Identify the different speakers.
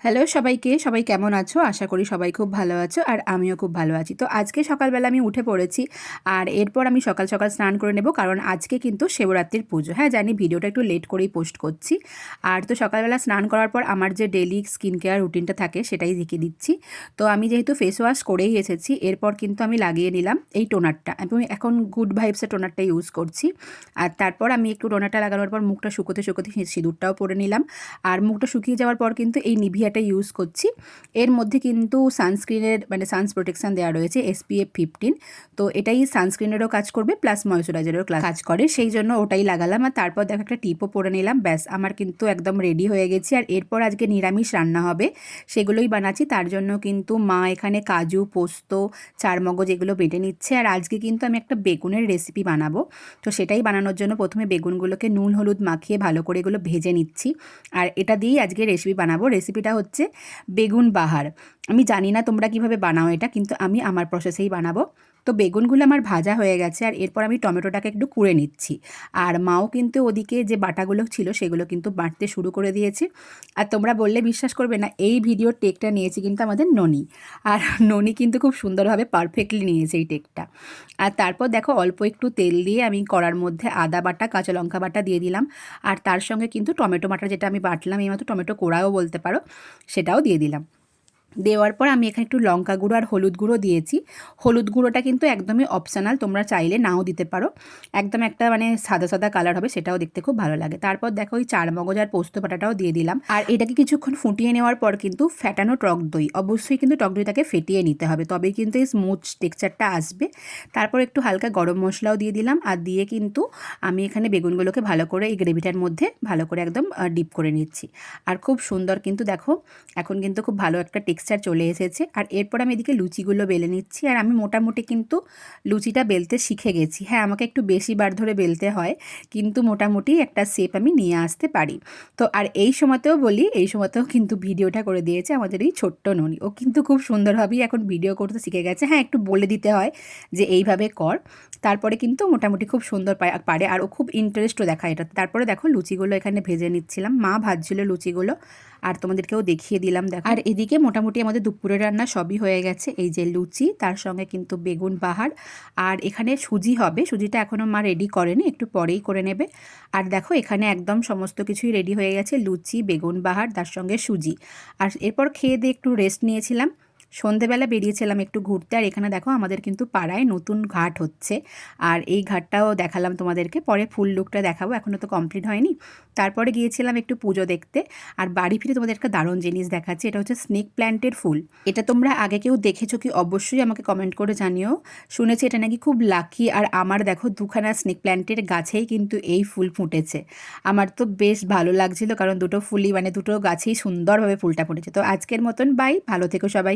Speaker 1: Hello সবাইকে, সবাই কেমন আছো? আশা করি সবাই খুব ভালো আছো আর আমিও খুব ভালো আছি। তো আজকে সকালবেলা আমি উঠে পড়েছি আর এরপর আমি সকাল, সকাল স্নান করে নেব কারণ আজকে কিন্তু শিবরাত্রির পুজো। হ্যাঁ, জানি ভিডিওটা একটু লেট করেই পোস্ট করছি। আর তো সকালবেলা স্নান করার পর আমার যে ডেইলি স্কিন কেয়ার রুটিনটা থাকে সেটাই দেখিয়ে দিচ্ছি। তো আমি যেহেতু ফেস ওয়াশ করেই এসেছি, এরপর কিন্তু আমি লাগিয়ে নিলাম এই টোনারটা। আমি এখন গুড ভাইবসের টোনারটা ইউজ করছি। আর তারপর আমি একটু টোনারটা লাগানোর পর মুখটা শুকোতে, শুকোতে সিঁদুরটাও পরে নিলাম। আর মুখটা শুকিয়ে যাওয়ার পর কিন্তু এই নিভিয়াটা ইউজ করছি। এর মধ্যে কিন্তু সানস্ক্রিনের মানে সানস প্রোটেকশন দেওয়া রয়েছে SPF 15। তো এটাই সানস্ক্রিনেরও কাজ করবে প্লাস ময়শ্চারাইজারেরও কাজ করে, সেই জন্য ওটাই লাগালাম। আর তারপর দেখো একটা টিপও পরে নিলাম, ব্যাস আমার কিন্তু একদম রেডি হয়ে গেছি। আর এরপর আজকে নিরামিষ রান্না হবে, সেগুলোই বানাচ্ছি। তার জন্য কিন্তু মা এখানে কাজু, পোস্ত, চারমগজ এগুলো বেটে নিচ্ছে। আর আজকে কিন্তু আমি একটা বেগুনের রেসিপি বানাবো। তো সেটাই বানানোর জন্য প্রথমে বেগুনগুলোকে নুন হলুদ মাখিয়ে ভালো করে এগুলো ভেজে নিচ্ছি। আর এটা দিয়েই আজকে রেসিপি বানাবো। রেসিপিটা হচ্ছে বেগুন বাহার। আমি জানি না তোমরা কিভাবে বানাও এটা, কিন্তু আমি আমার প্রসেসেই বানাবো। তো বেগুনগুলো আমার ভাজা হয়ে গেছে আর এরপর আমি টমেটোটাকে একটু কুড়ে নিচ্ছি। আর মাও কিন্তু ওদিকে যে বাটাগুলো ছিল সেগুলো কিন্তু বাটতে শুরু করে দিয়েছে। আর তোমরা বললে বিশ্বাস করবে না, এই ভিডিওর টেকটা নিয়েছি কিন্তু আমাদের ননি। আর ননি কিন্তু খুব সুন্দরভাবে পারফেক্টলি নিয়েছে এই টেকটা। আর তারপর দেখো অল্প একটু তেল দিয়ে আমি কড়ার মধ্যে আদা বাটা, কাঁচা লঙ্কা বাটা দিয়ে দিলাম। আর তার সঙ্গে কিন্তু টমেটো বাটা যেটা আমি বাটলাম, এইমাত্র টমেটো কোড়াও বলতে পারো, সেটাও দিয়ে দিলাম। দেওয়ার পর আমি এখানে একটু লঙ্কা গুঁড়ো আর হলুদ গুঁড়ো দিয়েছি। হলুদ গুঁড়োটা কিন্তু একদমই অপশনাল, তোমরা চাইলে নাও দিতে পারো। একদম একটা মানে সাদা সাদা কালার হবে, সেটাও দেখতে খুব ভালো লাগে। তারপর দেখো ওই চারমগজ আর পোস্ত বাটাটাও দিয়ে দিলাম। আর এটাকে কিছুক্ষণ ফুটিয়ে নেওয়ার পর কিন্তু ফ্যাটানো টক দই, অবশ্যই কিন্তু টক দইটাকে ফেটিয়ে নিতে হবে, তবেই কিন্তু এই স্মুথ টেক্সচারটা আসবে। তারপর একটু হালকা গরম মশলাও দিয়ে দিলাম। আর দিয়ে কিন্তু আমি এখানে বেগুনগুলোকে ভালো করে এই গ্রেভিটার মধ্যে ভালো করে একদম ডিপ করে নিচ্ছি। আর খুব সুন্দর কিন্তু দেখো এখন কিন্তু খুব ভালো একটা টেক্সচার চলে এসেছে। আর এরপর আমি এদিকে লুচিগুলো বেলে নিচ্ছি। আর আমি মোটামুটি কিন্তু লুচিটা বেলতে শিখে গেছি। হ্যাঁ, আমাকে একটু বেশি বার ধরে বেলতে হয়, কিন্তু মোটামুটি একটা শেপ আমি নিয়ে আসতে পারি। তো আর এই সময়তেও বলি, এই সময়তেও কিন্তু ভিডিওটা করে দিয়েছে আমাদের এই ছোট্ট ননি। ও কিন্তু খুব সুন্দরভাবেই এখন ভিডিও করতে শিখে গেছে। হ্যাঁ, একটু বলে দিতে হয় যে এইভাবে কর, তারপরে কিন্তু মোটামুটি খুব সুন্দর পারে। আর ও খুব ইন্টারেস্টও দেখায় এটা। তারপরে দেখো লুচিগুলো এখানে ভেজে নিচ্ছিলাম, মা ভাজছিল লুচিগুলো আর তোমাদেরকেও দেখিয়ে দিলাম দেখো। আর এদিকে মোটামুটি আমাদের দুপুরের রান্না সবই হয়ে গেছে। এই যে লুচি, তার সঙ্গে কিন্তু বেগুন বাহার, আর এখানে সুজি হবে। সুজিটা এখনও মা রেডি করেনি, একটু পরেই করে নেবে। আর দেখো এখানে একদম সমস্ত কিছুই রেডি হয়ে গেছে, লুচি, বেগুন বাহার, তার সঙ্গে সুজি। আর এরপর খেয়ে দিয়ে একটু রেস্ট নিয়েছিলাম। সন্ধেবেলা বেরিয়েছিলাম একটু ঘুরতে। আর এখানে দেখো আমাদের কিন্তু পাড়ায় নতুন ঘাট হচ্ছে, আর এই ঘাটটাও দেখালাম তোমাদেরকে। পরে ফুল লুকটা দেখাবো, এখনও তো কমপ্লিট হয়নি। তারপরে গিয়েছিলাম একটু পুজো দেখতে। আর বাড়ি ফিরে তোমাদের একটা দারুণ জিনিস দেখাচ্ছি, এটা হচ্ছে স্নেক প্ল্যান্টের ফুল। এটা তোমরা আগে কেউ দেখেছো কি অবশ্যই আমাকে কমেন্ট করে জানিও। শুনেছি এটা নাকি খুব লাকি, আর আমার দেখো দুখানা স্নেক প্ল্যান্টের গাছেই কিন্তু এই ফুল ফুটেছে। আমার তো বেশ ভালো লাগছিল, কারণ দুটো ফুলই মানে দুটো গাছেই সুন্দরভাবে ফুলটা ফুটেছে। তো আজকের মতন বাই, ভালো থেকো সবাই।